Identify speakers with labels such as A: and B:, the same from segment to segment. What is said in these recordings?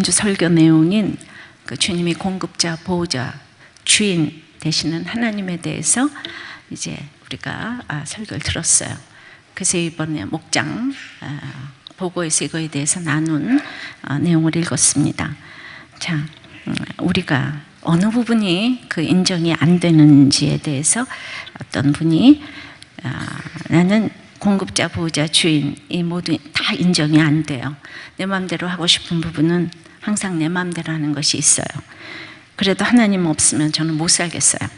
A: 지난주 설교 내용인 그 주님이 공급자, 보호자, 주인 되시는 하나님에 대해서 이제 우리가 설교를 들었어요. 그래서 이번에 목장 보고에서 이거에 대해서 나눈 내용을 읽었습니다. 자, 우리가 어느 부분이 그 인정이 안 되는지에 대해서 어떤 분이 나는 공급자, 보호자, 주인 이 모두 다 인정이 안 돼요. 내 마음대로 하고 싶은 부분은 항상 내 마음대로 하는 것이 있어요. 그래도 하나님 없으면 저는 못 살겠어요.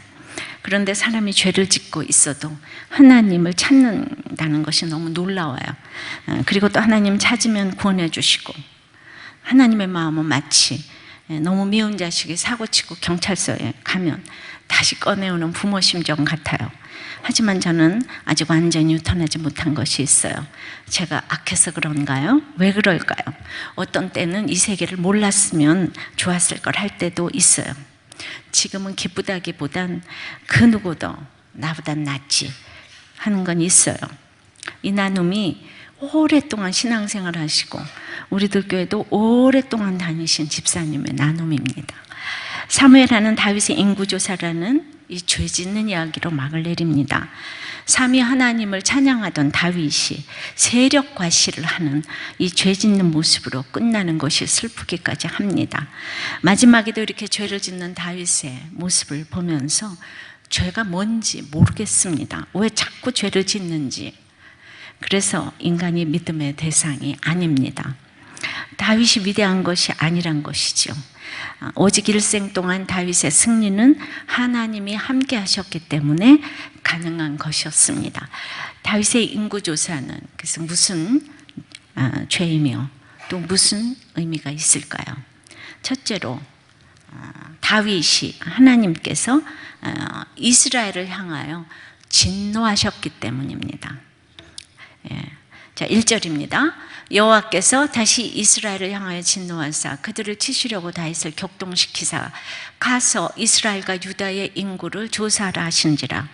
A: 그런데 사람이 죄를 짓고 있어도 하나님을 찾는다는 것이 너무 놀라워요. 그리고 또 하나님 찾으면 구원해 주시고, 하나님의 마음은 마치 너무 미운 자식이 사고치고 경찰서에 가면 다시 꺼내오는 부모 심정 같아요. 하지만 저는 아직 완전히 유턴하지 못한 것이 있어요. 제가 악해서 그런가요? 왜 그럴까요? 어떤 때는 이 세계를 몰랐으면 좋았을 걸 할 때도 있어요. 지금은 기쁘다기보단 그 누구도 나보단 낫지 하는 건 있어요. 이 나눔이 오랫동안 신앙생활 하시고 우리들 교회도 오랫동안 다니신 집사님의 나눔입니다. 사무엘하는 다윗의 인구조사라는 이 죄 짓는 이야기로 막을 내립니다. 삼위 하나님을 찬양하던 다윗이 세력 과시를 하는 이 죄 짓는 모습으로 끝나는 것이 슬프기까지 합니다. 마지막에도 이렇게 죄를 짓는 다윗의 모습을 보면서 죄가 뭔지 모르겠습니다. 왜 자꾸 죄를 짓는지. 그래서 인간이 믿음의 대상이 아닙니다. 다윗이 위대한 것이 아니란 것이죠. 오직 일생 동안 다윗의 승리는 하나님이 함께 하셨기 때문에 가능한 것이었습니다. 다윗의 인구조사는 그래서 무슨 죄이며 또 무슨 의미가 있을까요? 첫째로 다윗이 하나님께서 이스라엘을 향하여 진노하셨기 때문입니다. 자, 1절입니다. 여호와께서 다시 이스라엘을 향하여 진노하사 그들을 치시려고 다윗을 격동시키사 가서 이스라엘과 유다의 인구를 조사하라 하신지라.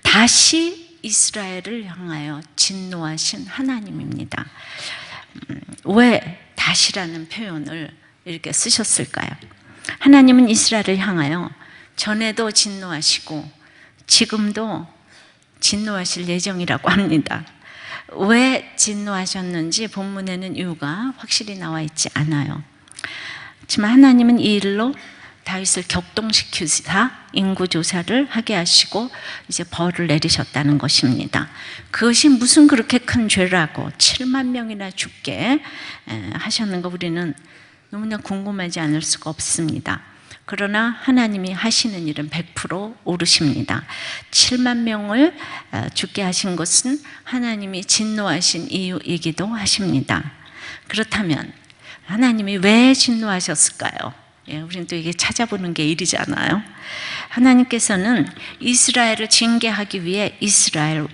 A: 다시 이스라엘을 향하여 진노하신 하나님입니다. 왜 다시라는 표현을 이렇게 쓰셨을까요? 하나님은 이스라엘을 향하여 전에도 진노하시고 지금도 진노하실 예정이라고 합니다. 왜 진노하셨는지 본문에는 이유가 확실히 나와 있지 않아요. 하지만 하나님은 이 일로 다윗을 격동시키사 인구조사를 하게 하시고 이제 벌을 내리셨다는 것입니다. 그것이 무슨 그렇게 큰 죄라고 7만 명이나 죽게 하셨는가 우리는 너무나 궁금하지 않을 수가 없습니다. 그러나 하나님이 하시는 일은 100% 옳으십니다. 7만 명을 죽게 하신 것은 하나님이 진노하신 이유이기도 하십니다. 그렇다면 하나님이 왜 진노하셨을까요? 우리는 또 이게 찾아보는 게 일이잖아요. 하나님께서는 이스라엘을 징계하기 위해 이스라엘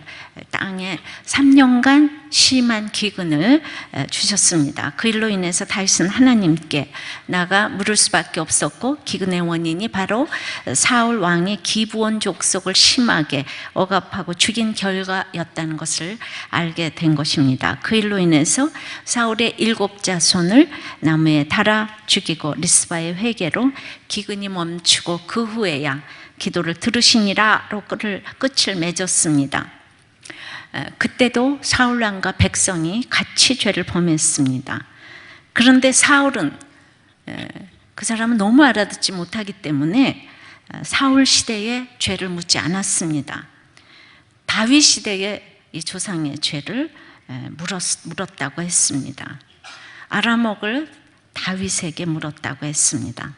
A: 땅에 3년간 심한 기근을 주셨습니다. 그 일로 인해서 다윗은 하나님께 나가 물을 수밖에 없었고 기근의 원인이 바로 사울 왕이 기브온 족속을 심하게 억압하고 죽인 결과였다는 것을 알게 된 것입니다. 그 일로 인해서 사울의 7자손을 나무에 달아 죽이고 리스바의 회개로 기근이 멈추고 그 후에야 기도를 들으시니라로 끝을 맺었습니다. 그때도 사울왕과 백성이 같이 죄를 범했습니다. 그런데 사울은 그 사람은 너무 알아듣지 못하기 때문에 사울 시대의 죄를 묻지 않았습니다. 다윗 시대의 이 조상의 죄를 물었다고 했습니다. 아라목을 다윗에게 물었다고 했습니다.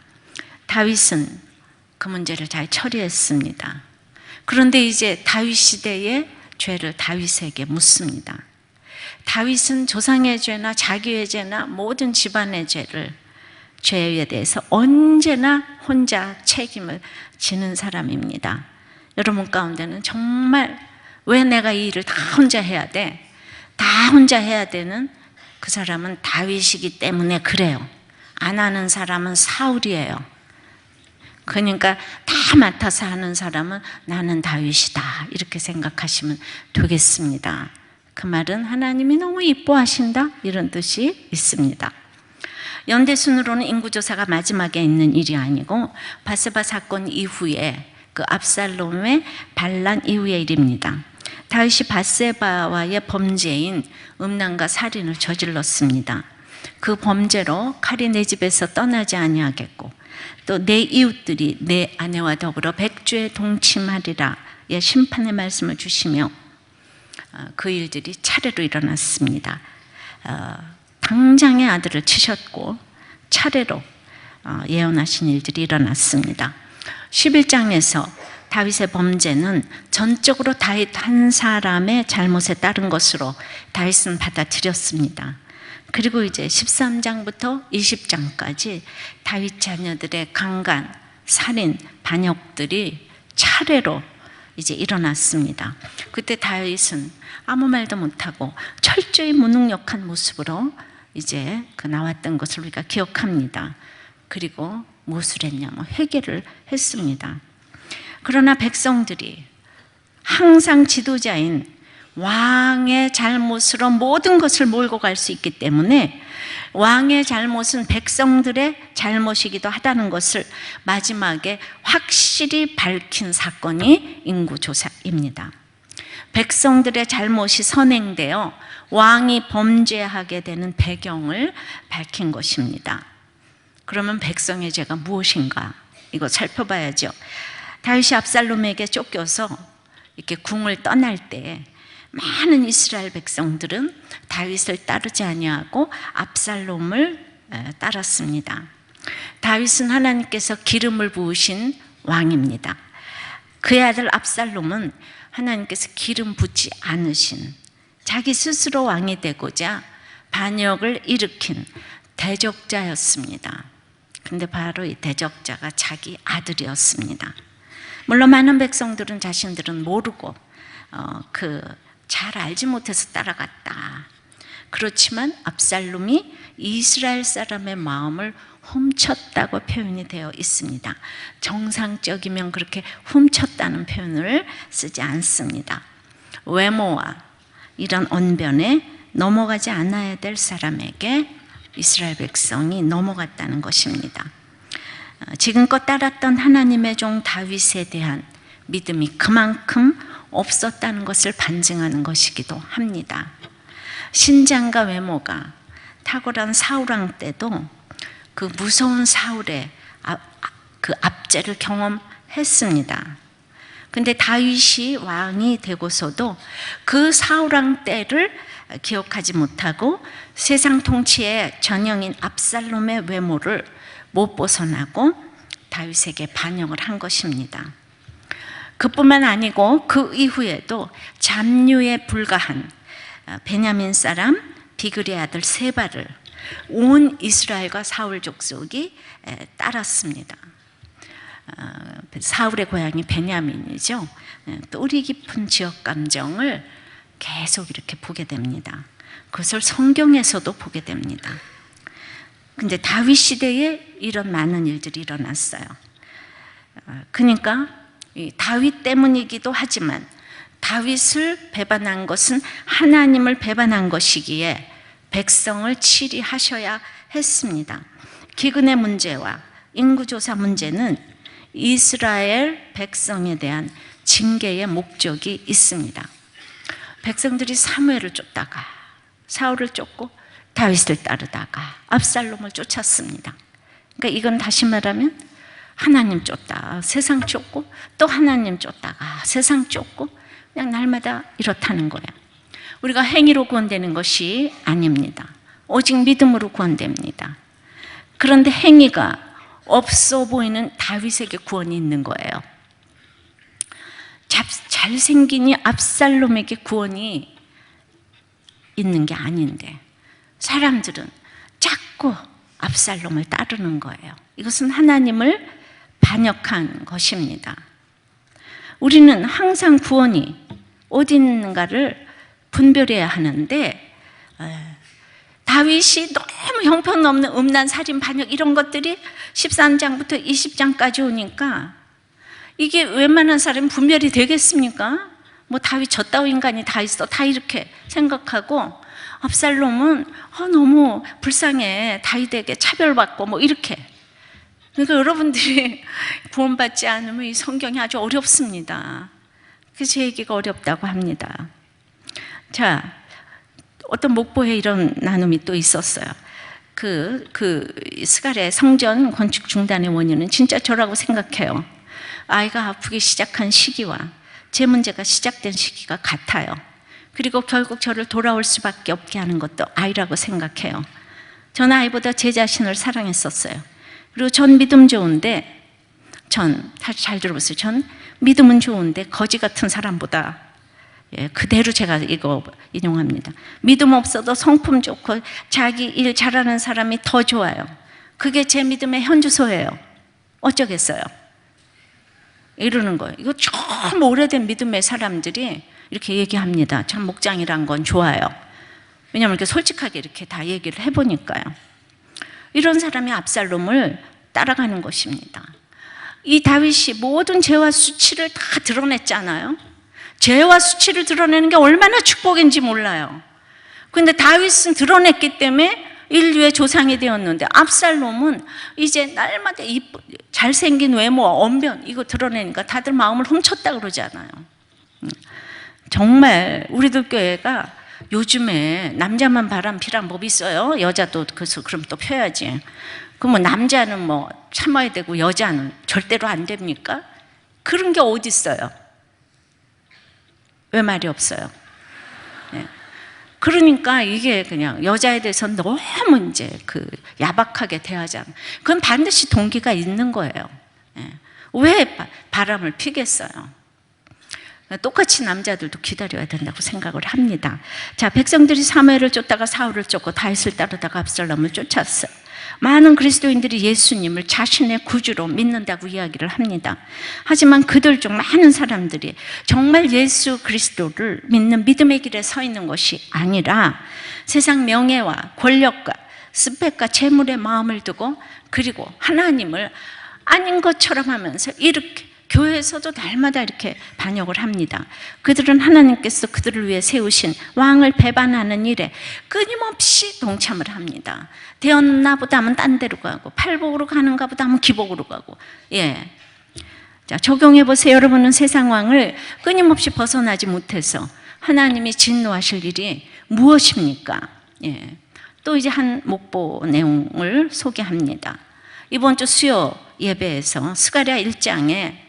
A: 다윗은 그 문제를 잘 처리했습니다. 그런데 이제 다윗 시대의 죄를 다윗에게 묻습니다. 다윗은 조상의 죄나 자기의 죄나 모든 집안의 죄에 대해서 언제나 혼자 책임을 지는 사람입니다. 여러분 가운데는 정말 왜 내가 이 일을 다 혼자 해야 돼? 다 혼자 해야 되는 그 사람은 다윗이기 때문에 그래요. 안 하는 사람은 사울이에요. 그러니까 다 맡아서 하는 사람은 나는 다윗이다 이렇게 생각하시면 되겠습니다. 그 말은 하나님이 너무 이뻐하신다 이런 뜻이 있습니다. 연대순으로는 인구조사가 마지막에 있는 일이 아니고 바세바 사건 이후에 그 압살롬의 반란 이후의 일입니다. 다윗이 바세바와의 범죄인 음란과 살인을 저질렀습니다. 그 범죄로 칼이 내 집에서 떠나지 아니하겠고 또 내 이웃들이 내 아내와 더불어 백주에 동침하리라 의 심판의 말씀을 주시며 그 일들이 차례로 일어났습니다. 당장의 아들을 치셨고 차례로 예언하신 일들이 일어났습니다. 11장에서 다윗의 범죄는 전적으로 다윗 한 사람의 잘못에 따른 것으로 다윗은 받아들였습니다. 그리고 이제 13장부터 20장까지 다윗 자녀들의 강간, 살인, 반역들이 차례로 이제 일어났습니다. 그때 다윗은 아무 말도 못하고 철저히 무능력한 모습으로 이제 그 나왔던 것을 우리가 기억합니다. 그리고 무엇을 했냐면 회개를 했습니다. 그러나 백성들이 항상 지도자인 왕의 잘못으로 모든 것을 몰고 갈 수 있기 때문에 왕의 잘못은 백성들의 잘못이기도 하다는 것을 마지막에 확실히 밝힌 사건이 인구조사입니다. 백성들의 잘못이 선행되어 왕이 범죄하게 되는 배경을 밝힌 것입니다. 그러면 백성의 죄가 무엇인가? 이거 살펴봐야죠. 다윗이 압살롬에게 쫓겨서 이렇게 궁을 떠날 때 많은 이스라엘 백성들은 다윗을 따르지 아니하고 압살롬을 따랐습니다. 다윗은 하나님께서 기름을 부으신 왕입니다. 그의 아들 압살롬은 하나님께서 기름 붓지 않으신 자기 스스로 왕이 되고자 반역을 일으킨 대적자였습니다. 근데 바로 이 대적자가 자기 아들이었습니다. 물론 많은 백성들은 자신들은 모르고 잘 알지 못해서 따라갔다. 그렇지만 압살롬이 이스라엘 사람의 마음을 훔쳤다고 표현이 되어 있습니다. 정상적이면 그렇게 훔쳤다는 표현을 쓰지 않습니다. 외모와 이런 언변에 넘어가지 않아야 될 사람에게 이스라엘 백성이 넘어갔다는 것입니다. 지금껏 따랐던 하나님의 종 다윗에 대한 믿음이 그만큼 없었다는 것을 반증하는 것이기도 합니다. 신장과 외모가 탁월한 사울왕 때도 그 무서운 사울의 그 압제를 경험했습니다. 근데 다윗이 왕이 되고서도 그 사울왕 때를 기억하지 못하고 세상 통치의 전형인 압살롬의 외모를 못 벗어나고 다윗에게 반역을 한 것입니다. 그뿐만 아니고 그 이후에도 잡류에 불과한 베냐민 사람 비그리의 아들 세바를 온 이스라엘과 사울 족속이 따랐습니다. 사울의 고향이 베냐민이죠. 뿌리 깊은 지역 감정을 계속 이렇게 보게 됩니다. 그것을 성경에서도 보게 됩니다. 근데 다윗 시대에 이런 많은 일들이 일어났어요. 그러니까 다윗 때문이기도 하지만 다윗을 배반한 것은 하나님을 배반한 것이기에 백성을 치리하셔야 했습니다. 기근의 문제와 인구조사 문제는 이스라엘 백성에 대한 징계의 목적이 있습니다. 백성들이 사무엘을 쫓다가 사울을 쫓고 다윗을 따르다가 압살롬을 쫓았습니다. 그러니까 이건 다시 말하면 하나님 쫓다 세상 쫓고 또 하나님 쫓다가 세상 쫓고 그냥 날마다 이렇다는 거예요. 우리가 행위로 구원되는 것이 아닙니다. 오직 믿음으로 구원됩니다. 그런데 행위가 없어 보이는 다윗에게 구원이 있는 거예요. 잘생긴 압살롬에게 구원이 있는 게 아닌데 사람들은 자꾸 압살롬을 따르는 거예요. 이것은 하나님을 반역한 것입니다. 우리는 항상 구원이 어디 있는가를 분별해야 하는데 다윗이 너무 형편없는 음란, 살인, 반역 이런 것들이 13장부터 20장까지 오니까 이게 웬만한 사람이 분별이 되겠습니까? 뭐 다윗 저 따위 인간이 다 있어 다 이렇게 생각하고 압살롬은 너무 불쌍해. 다윗에게 차별받고 뭐 이렇게. 그러니까 여러분들이 구원받지 않으면 이 성경이 아주 어렵습니다. 그래서 제 얘기가 어렵다고 합니다. 자, 어떤 목포에 이런 나눔이 또 있었어요. 스갈의 성전 건축 중단의 원인은 진짜 저라고 생각해요. 아이가 아프기 시작한 시기와 제 문제가 시작된 시기가 같아요. 그리고 결국 저를 돌아올 수밖에 없게 하는 것도 아이라고 생각해요. 전 아이보다 제 자신을 사랑했었어요. 그리고 전 믿음 좋은데, 다시 잘 들어보세요. 전 믿음은 좋은데 거지 같은 사람보다, 그대로 제가 이거 인용합니다. 믿음 없어도 성품 좋고 자기 일 잘하는 사람이 더 좋아요. 그게 제 믿음의 현주소예요. 어쩌겠어요? 이러는 거예요. 이거 좀 오래된 믿음의 사람들이 이렇게 얘기합니다. 참 목장이란 건 좋아요. 왜냐하면 이렇게 솔직하게 이렇게 다 얘기를 해보니까요. 이런 사람이 압살롬을 따라가는 것입니다. 이 다윗이 모든 죄와 수치를 다 드러냈잖아요. 죄와 수치를 드러내는 게 얼마나 축복인지 몰라요. 그런데 다윗은 드러냈기 때문에 인류의 조상이 되었는데, 압살롬은 이제 날마다 잘생긴 외모, 언변 이거 드러내니까 다들 마음을 훔쳤다 그러잖아요. 정말 우리들 교회가 요즘에 남자만 바람피란 법이 있어요. 여자도 그래서 그럼 또 펴야지. 그러면 남자는 뭐 참아야 되고 여자는 절대로 안 됩니까? 그런 게 어디 있어요? 왜 말이 없어요? 네. 그러니까 이게 그냥 여자에 대해서는 너무 이제 야박하게 대하잖아요. 그건 반드시 동기가 있는 거예요. 네. 왜 바람을 피겠어요? 똑같이 남자들도 기다려야 된다고 생각을 합니다. 자, 백성들이 사무엘을 쫓다가 사울을 쫓고 다윗을 따르다가 압살롬을 쫓았어요. 많은 그리스도인들이 예수님을 자신의 구주로 믿는다고 이야기를 합니다. 하지만 그들 중 많은 사람들이 정말 예수 그리스도를 믿는 믿음의 길에 서 있는 것이 아니라 세상 명예와 권력과 스펙과 재물에 마음을 두고, 그리고 하나님을 아닌 것처럼 하면서 이렇게 교회에서도 날마다 이렇게 반역을 합니다. 그들은 하나님께서 그들을 위해 세우신 왕을 배반하는 일에 끊임없이 동참을 합니다. 되었나 보다 하면 딴 데로 가고, 팔복으로 가는가 보다 하면 기복으로 가고. 자, 적용해 보세요. 여러분은 세상 왕을 끊임없이 벗어나지 못해서 하나님이 진노하실 일이 무엇입니까? 또 이제 한 목보 내용을 소개합니다. 이번 주 수요 예배에서 스가랴 1장에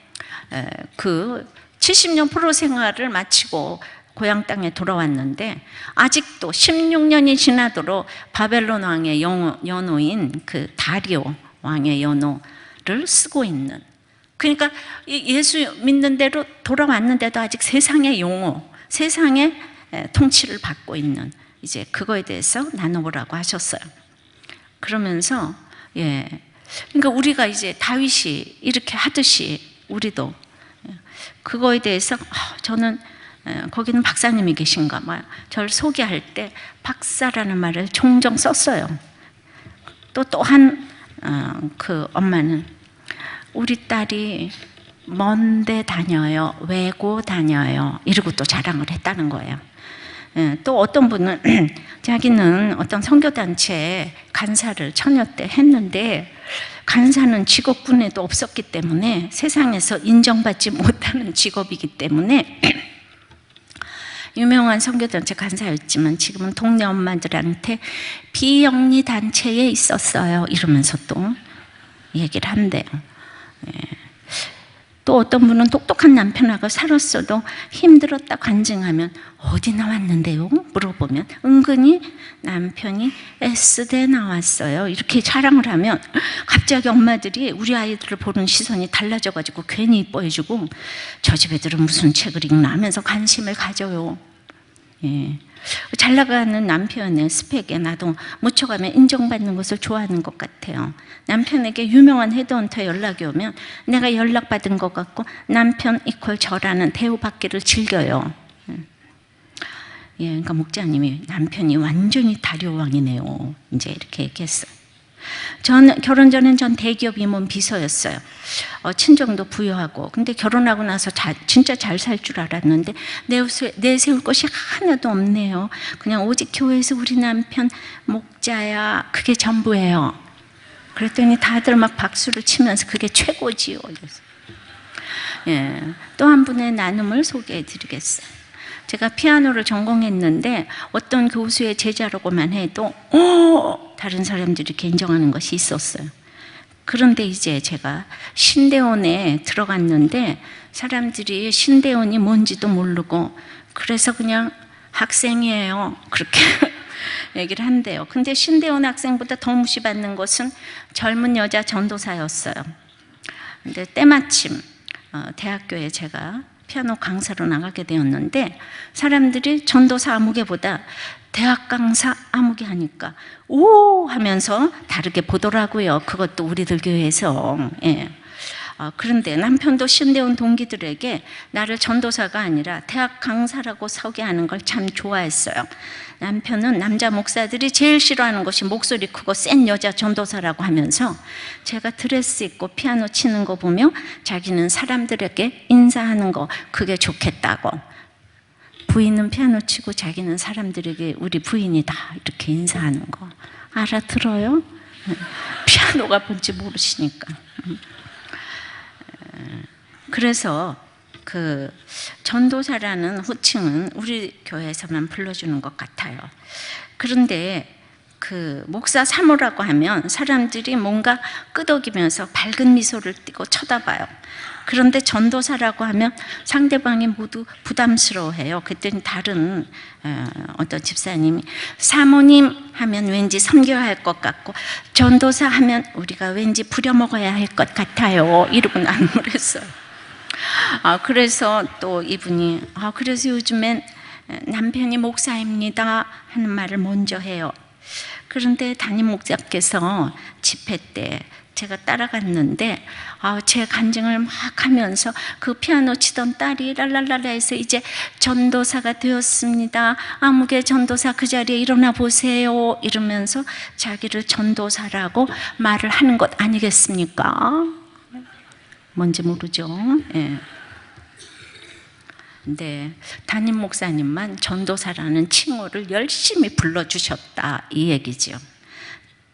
A: 70년 포로 생활을 마치고 고향 땅에 돌아왔는데, 아직도 16년이 지나도록 바벨론 왕의 연호인 다리오 왕의 연호를 쓰고 있는, 그러니까 예수 믿는 대로 돌아왔는데도 아직 세상의 용어, 세상의 통치를 받고 있는, 이제 그거에 대해서 나눠보라고 하셨어요. 그러면서 그러니까 우리가 이제 다윗이 이렇게 하듯이 우리도 그거에 대해서 저는 거기는 박사님이 계신가 봐요. 저를 소개할 때 박사라는 말을 종종 썼어요. 또 한 엄마는 우리 딸이 먼데 다녀요, 외고 다녀요 이러고 또 자랑을 했다는 거예요. 또 어떤 분은 자기는 어떤 선교단체에 간사를 처녀 때 했는데, 간사는 직업군에도 없었기 때문에 세상에서 인정받지 못하는 직업이기 때문에 유명한 선교단체 간사였지만 지금은 동네 엄마들한테 비영리 단체에 있었어요 이러면서 또 얘기를 한대요. 또 어떤 분은 똑똑한 남편하고 살았어도 힘들었다 간증하면 어디 나왔는데요? 물어보면 은근히 남편이 S대 나왔어요 이렇게 자랑을 하면 갑자기 엄마들이 우리 아이들을 보는 시선이 달라져가지고 괜히 이뻐해주고 저 집 애들은 무슨 책을 읽나 하면서 관심을 가져요. 잘 나가는 남편의 스펙에 나도 묻혀가면 인정받는 것을 좋아하는 것 같아요. 남편에게 유명한 헤드헌터 연락이 오면 내가 연락받은 것 같고 남편 이퀄 저라는 대우받기를 즐겨요. 그러니까 목자님이 남편이 완전히 다리오 왕이네요 이제 이렇게 얘기했어요. 결혼 전엔 전 대기업 임원 비서였어요. 친정도 부유하고. 근데 결혼하고 나서 진짜 잘 살 줄 알았는데 내세울 것이 하나도 없네요. 그냥 오직 교회에서 우리 남편 목자야, 그게 전부예요. 그랬더니 다들 막 박수를 치면서 그게 최고지요. 예, 또 한 분의 나눔을 소개해 드리겠어요. 제가 피아노를 전공했는데 어떤 교수의 제자라고만 해도 다른 사람들이 이렇게 인정하는 것이 있었어요. 그런데 이제 제가 신대원에 들어갔는데 사람들이 신대원이 뭔지도 모르고 그래서 그냥 학생이에요, 그렇게 얘기를 한대요. 근데 신대원 학생보다 더 무시받는 것은 젊은 여자 전도사였어요. 근데 때마침 대학교에 제가 피아노 강사로 나가게 되었는데 사람들이 전도사 아무개보다 대학 강사 아무개 하니까 오 하면서 다르게 보더라고요. 그것도 우리들 교회에서. 예. 그런데 남편도 신대원 동기들에게 나를 전도사가 아니라 대학 강사라고 소개하는 걸 참 좋아했어요. 남편은 남자 목사들이 제일 싫어하는 것이 목소리 크고 센 여자 전도사라고 하면서 제가 드레스 입고 피아노 치는 거 보며 자기는 사람들에게 인사하는 거 그게 좋겠다고. 부인은 피아노 치고 자기는 사람들에게 우리 부인이다 이렇게 인사하는 거 알아들어요? 피아노가 뭔지 모르시니까. 그래서 그 전도사라는 호칭은 우리 교회에서만 불러주는 것 같아요. 그런데 그 목사 사모라고 하면 사람들이 뭔가 끄덕이면서 밝은 미소를 띠고 쳐다봐요. 그런데 전도사라고 하면 상대방이 모두 부담스러워해요. 그때는 다른 어떤 집사님이 사모님 하면 왠지 섬겨야 할 것 같고 전도사 하면 우리가 왠지 부려먹어야 할 것 같아요. 이러고 난무했어요. 그래서 또 이분이 그래서 요즘엔 남편이 목사입니다 하는 말을 먼저 해요. 그런데 담임 목사께서 집회 때 제가 따라갔는데 제 간증을 막 하면서 그 피아노 치던 딸이 랄랄랄라 해서 이제 전도사가 되었습니다. 아무개 전도사 그 자리에 일어나 보세요 이러면서 자기를 전도사라고 말을 하는 것 아니겠습니까? 뭔지 모르죠. 예. 근데 담임 목사님만 전도사라는 칭호를 열심히 불러주셨다 이 얘기죠.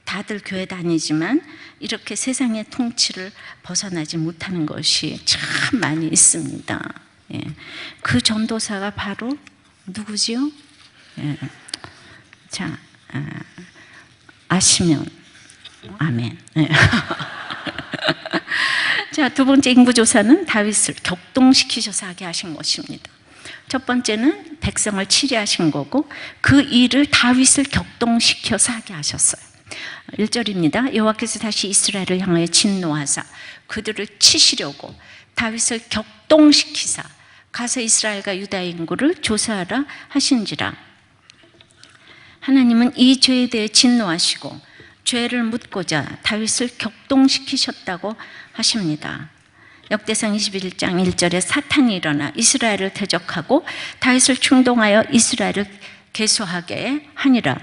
A: 다들 교회 다니지만 이렇게 세상의 통치를 벗어나지 못하는 것이 참 많이 있습니다. 예. 그 전도사가 바로 누구지요? 예. 자, 아시면 아멘. 예. 자, 두 번째 인구조사는 다윗을 격동시키셔서 하게 하신 것입니다. 첫 번째는 백성을 치리하신 거고 그 일을 다윗을 격동시켜서 하게 하셨어요. 1절입니다. 여호와께서 다시 이스라엘을 향하여 진노하사 그들을 치시려고 다윗을 격동시키사 가서 이스라엘과 유다 인구를 조사하라 하신지라. 하나님은 이 죄에 대해 진노하시고 죄를 묻고자 다윗을 격동시키셨다고 하십니다. 역대상 21장 1절에 사탄이 일어나 이스라엘을 대적하고 다윗을 충동하여 이스라엘을 계수하게 하니라.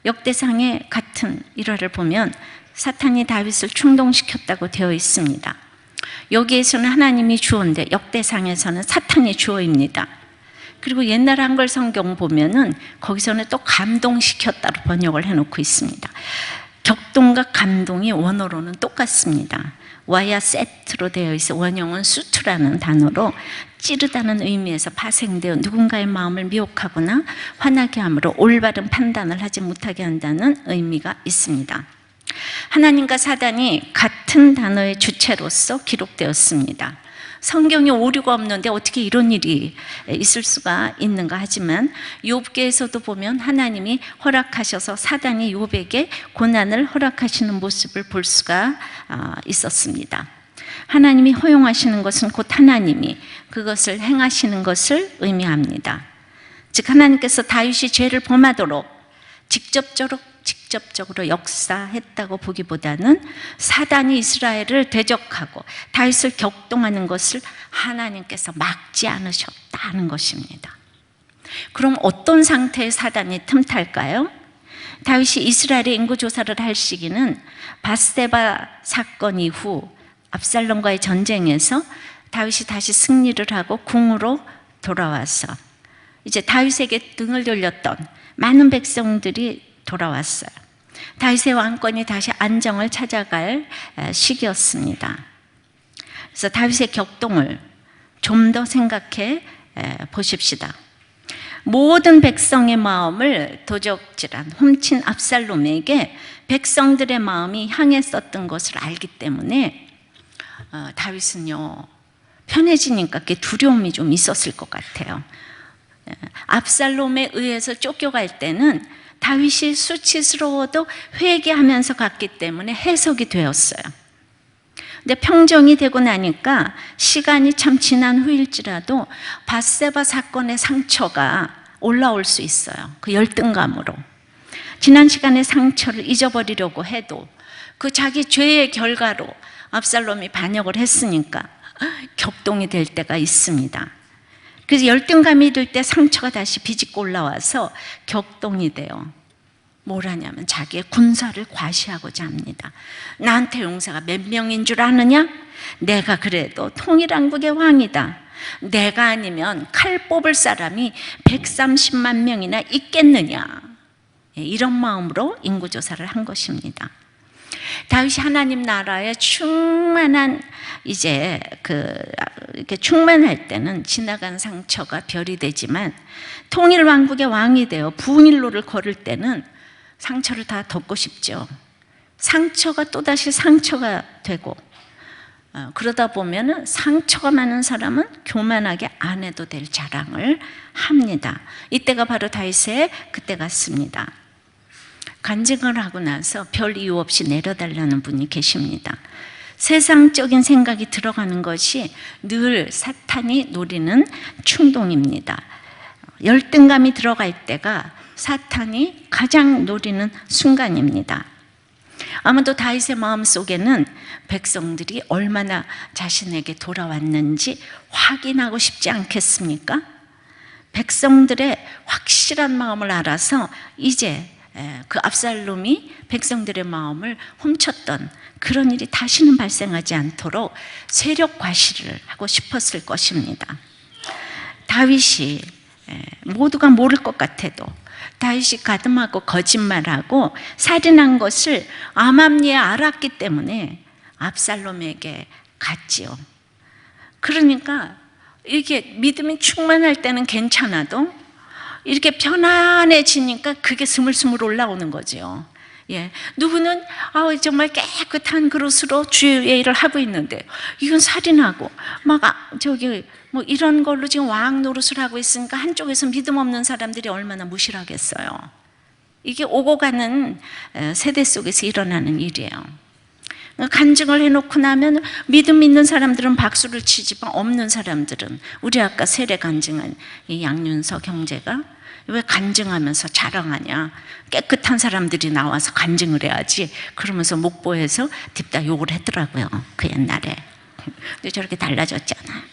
A: 역대상의 같은 일화를 보면 사탄이 다윗을 충동시켰다고 되어 있습니다. 여기에서는 하나님이 주어인데 역대상에서는 사탄이 주어입니다. 그리고 옛날 한글 성경 보면은 거기서는 또 감동시켰다로 번역을 해놓고 있습니다. 격동과 감동이 원어로는 똑같습니다. 와야 세트로 되어 있어 원형은 수투라는 단어로 찌르다는 의미에서 파생되어 누군가의 마음을 미혹하거나 화나게 함으로 올바른 판단을 하지 못하게 한다는 의미가 있습니다. 하나님과 사단이 같은 단어의 주체로서 기록되었습니다. 성경에 오류가 없는데 어떻게 이런 일이 있을 수가 있는가 하지만 욥기에서도 보면 하나님이 허락하셔서 사단이 욥에게 고난을 허락하시는 모습을 볼 수가 있었습니다. 하나님이 허용하시는 것은 곧 하나님이 그것을 행하시는 것을 의미합니다. 즉 하나님께서 다윗이 죄를 범하도록 직접적으로 역사했다고 보기보다는 사단이 이스라엘을 대적하고 다윗을 격동하는 것을 하나님께서 막지 않으셨다는 것입니다. 그럼 어떤 상태의 사단이 틈탈까요? 다윗이 이스라엘의 인구 조사를 할 시기는 밧세바 사건 이후 압살롬과의 전쟁에서 다윗이 다시 승리를 하고 궁으로 돌아와서 이제 다윗에게 등을 돌렸던 많은 백성들이 돌아왔어요. 다윗의 왕권이 다시 안정을 찾아갈 시기였습니다. 그래서 다윗의 격동을 좀 더 생각해 보십시다. 모든 백성의 마음을 도적질한 훔친 압살롬에게 백성들의 마음이 향했었던 것을 알기 때문에 다윗은요 편해지니까 두려움이 좀 있었을 것 같아요. 압살롬에 의해서 쫓겨갈 때는 다윗이 수치스러워도 회개하면서 갔기 때문에 해석이 되었어요. 근데 평정이 되고 나니까 시간이 참 지난 후일지라도 밧세바 사건의 상처가 올라올 수 있어요. 그 열등감으로. 지난 시간의 상처를 잊어버리려고 해도 그 자기 죄의 결과로 압살롬이 반역을 했으니까 격동이 될 때가 있습니다. 그래서 열등감이 들 때 상처가 다시 비집고 올라와서 격동이 돼요. 뭘 하냐면 자기의 군사를 과시하고자 합니다. 나한테 용사가 몇 명인 줄 아느냐? 내가 그래도 통일왕국의 왕이다. 내가 아니면 칼 뽑을 사람이 130만 명이나 있겠느냐? 이런 마음으로 인구조사를 한 것입니다. 다윗이 하나님 나라에 충만한 이렇게 충만할 때는 지나간 상처가 별이 되지만 통일왕국의 왕이 되어 부흥일로를 걸을 때는 상처를 다 덮고 싶죠. 상처가 또다시 상처가 되고 그러다 보면 상처가 많은 사람은 교만하게 안 해도 될 자랑을 합니다. 이때가 바로 다윗의 그때 같습니다. 간증을 하고 나서 별 이유 없이 내려달라는 분이 계십니다. 세상적인 생각이 들어가는 것이 늘 사탄이 노리는 충동입니다. 열등감이 들어갈 때가 사탄이 가장 노리는 순간입니다. 아마도 다윗의 마음속에는 백성들이 얼마나 자신에게 돌아왔는지 확인하고 싶지 않겠습니까? 백성들의 확실한 마음을 알아서 이제 그 압살롬이 백성들의 마음을 훔쳤던 그런 일이 다시는 발생하지 않도록 세력 과시를 하고 싶었을 것입니다. 다윗이 모두가 모를 것 같아도 다윗이 가늠하고 거짓말하고 살인한 것을 암암리에 알았기 때문에 압살롬에게 갔지요. 그러니까 이렇게 믿음이 충만할 때는 괜찮아도 이렇게 편안해지니까 그게 스물스물 올라오는 거죠. 누구는 정말 깨끗한 그릇으로 주의 일을 하고 있는데 이건 살인하고 뭐 이런 걸로 지금 왕 노릇을 하고 있으니까 한쪽에서 믿음 없는 사람들이 얼마나 무시하겠어요. 이게 오고 가는 세대 속에서 일어나는 일이에요. 간증을 해놓고 나면 믿음 있는 사람들은 박수를 치지만 없는 사람들은 우리 아까 세례 간증한 이 양윤석 형제가 왜 간증하면서 자랑하냐? 깨끗한 사람들이 나와서 간증을 해야지. 그러면서 목보에서 딥다 욕을 했더라고요. 그 옛날에. 근데 저렇게 달라졌잖아.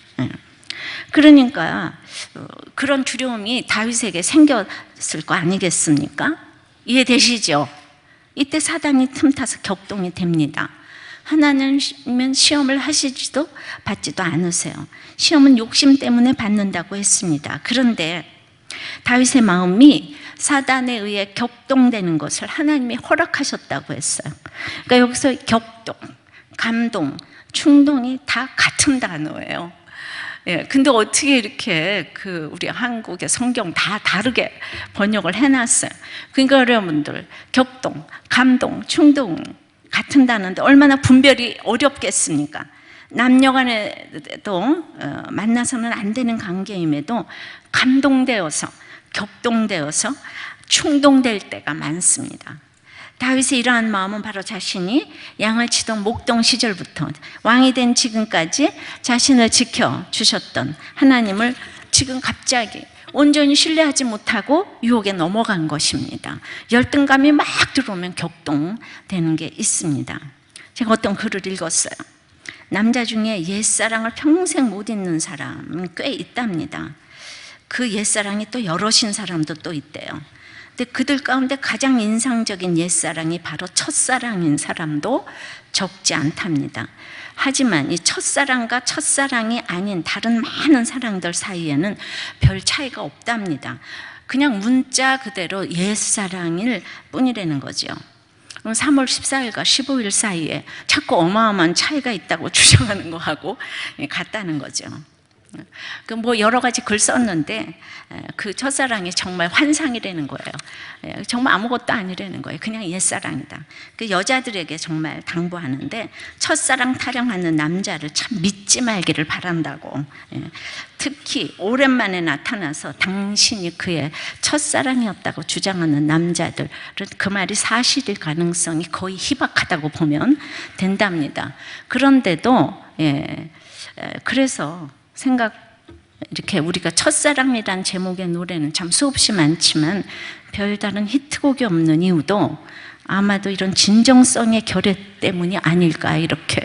A: 그러니까 그런 두려움이 다윗에게 생겼을 거 아니겠습니까? 이해되시죠? 이때 사단이 틈타서 격동이 됩니다. 하나님은 시험을 하시지도 받지도 않으세요. 시험은 욕심 때문에 받는다고 했습니다. 그런데 다윗의 마음이 사단에 의해 격동되는 것을 하나님이 허락하셨다고 했어요. 그러니까 여기서 격동, 감동, 충동이 다 같은 단어예요. 근데 어떻게 이렇게 우리 한국의 성경 다 다르게 번역을 해놨어요. 그러니까 여러분들 격동, 감동, 충동 같은 단어인데 얼마나 분별이 어렵겠습니까? 남녀간에도 만나서는 안 되는 관계임에도 감동되어서 격동되어서 충동될 때가 많습니다. 다윗의 이러한 마음은 바로 자신이 양을 치던 목동 시절부터 왕이 된 지금까지 자신을 지켜주셨던 하나님을 지금 갑자기 온전히 신뢰하지 못하고 유혹에 넘어간 것입니다. 열등감이 막 들어오면 격동되는 게 있습니다. 제가 어떤 글을 읽었어요. 남자 중에 옛사랑을 평생 못 잊는 사람은 꽤 있답니다. 그 옛사랑이 또 여럿인 사람도 또 있대요. 근데 그들 가운데 가장 인상적인 옛사랑이 바로 첫사랑인 사람도 적지 않답니다. 하지만 이 첫사랑과 첫사랑이 아닌 다른 많은 사랑들 사이에는 별 차이가 없답니다. 그냥 문자 그대로 옛사랑일 뿐이라는 거죠. 3월 14일과 15일 사이에 자꾸 어마어마한 차이가 있다고 주장하는 거하고 같다는 거죠. 그 뭐 여러 가지 글 썼는데 그 첫사랑이 정말 환상이라는 거예요. 정말 아무것도 아니라는 거예요. 그냥 옛사랑이다. 그 여자들에게 정말 당부하는데 첫사랑 타령하는 남자를 참 믿지 말기를 바란다고. 특히 오랜만에 나타나서 당신이 그의 첫사랑이었다고 주장하는 남자들은 그 말이 사실일 가능성이 거의 희박하다고 보면 된답니다. 그런데도 그래서 이렇게 우리가 첫사랑이란 제목의 노래는 참 수없이 많지만 별다른 히트곡이 없는 이유도 아마도 이런 진정성의 결여 때문이 아닐까 이렇게.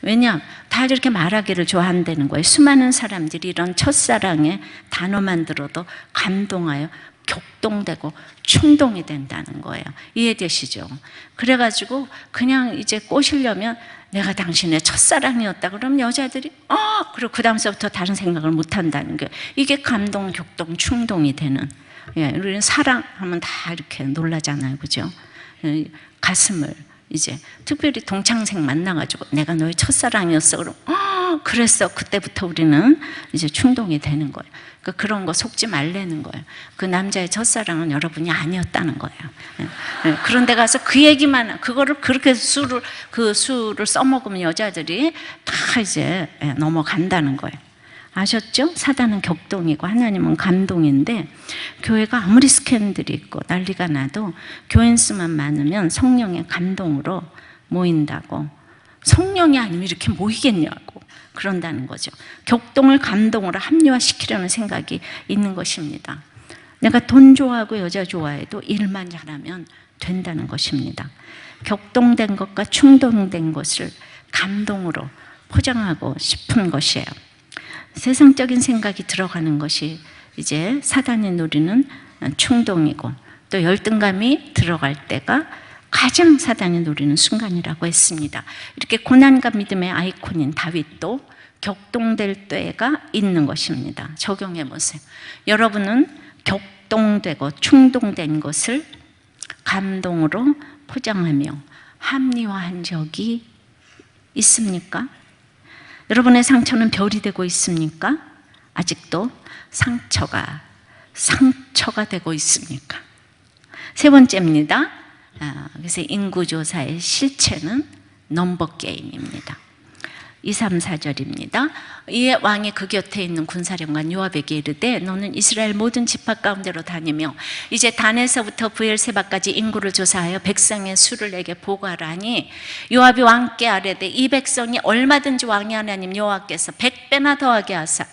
A: 왜냐? 다 이렇게 말하기를 좋아한다는 거예요. 수많은 사람들이 이런 첫사랑의 단어만 들어도 감동하여 격동되고 충동이 된다는 거예요. 이해되시죠? 그래가지고 그냥 이제 꼬시려면 내가 당신의 첫사랑이었다 그러면 여자들이 그리고 그 다음서부터 다른 생각을 못 한다는 게 이게 감동, 격동, 충동이 되는. 우리는 사랑하면 다 이렇게 놀라잖아요, 그죠? 가슴을 이제 특별히 동창생 만나가지고 내가 너의 첫사랑이었어 그럼 그랬어. 그때부터 우리는 이제 충동이 되는 거예요. 그러니까 그런 거 속지 말라는 거예요. 그 남자의 첫사랑은 여러분이 아니었다는 거예요. 그런 데 가서 그 얘기만, 그거를 그렇게 수를 써먹으면 여자들이 다 이제 넘어간다는 거예요. 아셨죠? 사단은 격동이고 하나님은 감동인데, 교회가 아무리 스캔들이 있고 난리가 나도 교인 수만 많으면 성령의 감동으로 모인다고. 성령이 아니면 이렇게 모이겠냐고 그런다는 거죠. 격동을 감동으로 합리화시키려는 생각이 있는 것입니다. 내가 돈 좋아하고 여자 좋아해도 일만 잘하면 된다는 것입니다. 격동된 것과 충동된 것을 감동으로 포장하고 싶은 것이에요. 세상적인 생각이 들어가는 것이 이제 사단이 노리는 충동이고, 또 열등감이 들어갈 때가 가장 사단이 노리는 순간이라고 했습니다. 이렇게 고난과 믿음의 아이콘인 다윗도 격동될 때가 있는 것입니다. 적용해 보세요. 여러분은 격동되고 충동된 것을 감동으로 포장하며 합리화한 적이 있습니까? 여러분의 상처는 별이 되고 있습니까? 아직도 상처가 되고 있습니까? 세 번째입니다. 그래서 인구조사의 실체는 넘버 게임입니다. 2, 3, 4절입니다. 이에 왕이 그 곁에 있는 군사령관 요압에게 이르되 너는 이스라엘 모든 지파 가운데로 다니며 이제 단에서부터 브엘세바까지 인구를 조사하여 백성의 수를 내게 보고하라 하니, 요압이 왕께 아뢰되 이 백성이 얼마든지 왕의 하나님 여호와께서 100배나 더하게 하사